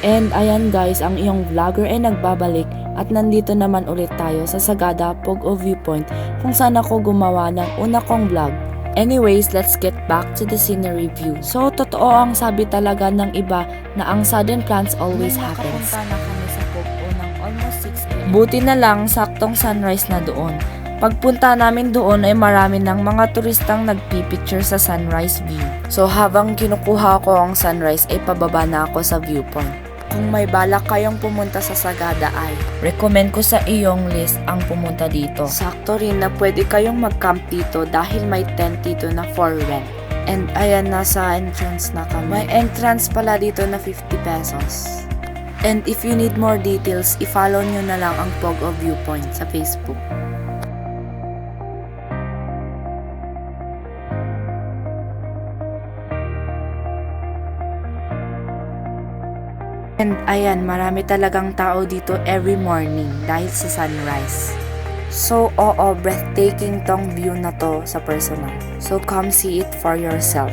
And ayan guys, ang iyong vlogger ay nagbabalik at nandito naman ulit tayo sa Sagada Pogo Viewpoint kung saan ako gumawa ng una kong vlog. Anyways, let's get back to the scenery view. So, totoo ang sabi talaga ng iba na ang sudden plans always happens. Nakapunta na kami sa Pogo ng almost 6 AM. Buti na lang, saktong sunrise na doon. Pagpunta namin doon ay marami ng mga turistang nagpipicture sa sunrise view. So, habang kinukuha ko ang sunrise ay pababa na ako sa viewpoint. Kung may balak kayong pumunta sa Sagada ay recommend ko sa iyong list ang pumunta dito. Sakto rin na pwede kayong mag-camp dito dahil may tent dito na for rent. And ayan, nasa entrance na kami. May entrance pala dito na 50 pesos. And if you need more details, i-follow nyo na lang ang Pogo Viewpoint sa Facebook. And ayan, marami talagang tao dito every morning dahil sa sunrise. So, oo, breathtaking tong view na to sa personal. So, come see it for yourself.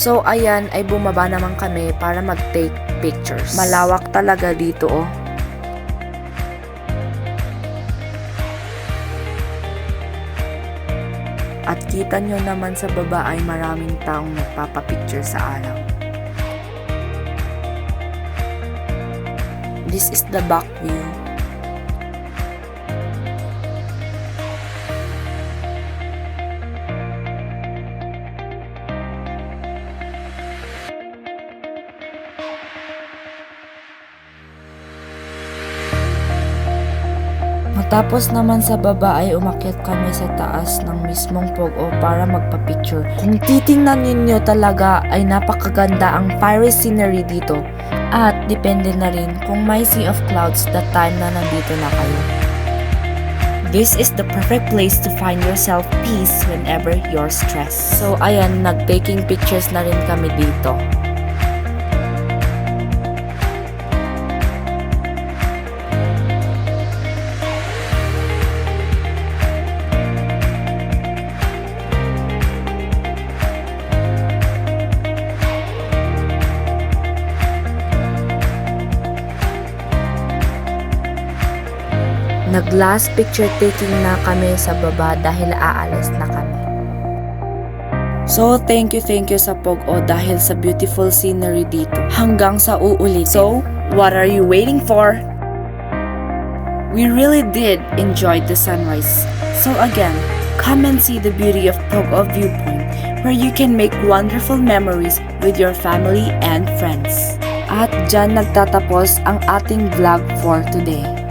So ayan, ay bumaba naman kami para mag-take pictures. Malawak talaga dito oh. At kita nyo naman sa baba ay maraming taong nagpapapicture sa araw. This is the back view. Matapos naman sa baba ay umakyat kami sa taas ng mismong Pogo para magpa-picture. Kung titingnan ninyo talaga ay napakaganda ang fiery scenery dito. At depende na rin kung may sea of clouds that time na nandito na kayo. This is the perfect place to find yourself peace whenever you're stressed. So ayan, nag-taking pictures na rin kami dito. Nag-last picture taking na kami sa baba dahil aalis na kami. So, thank you sa Pogo dahil sa beautiful scenery dito. Hanggang sa uulitin. So, what are you waiting for? We really did enjoy the sunrise. So again, come and see the beauty of Pogo Viewpoint where you can make wonderful memories with your family and friends. At dyan nagtatapos ang ating vlog for today.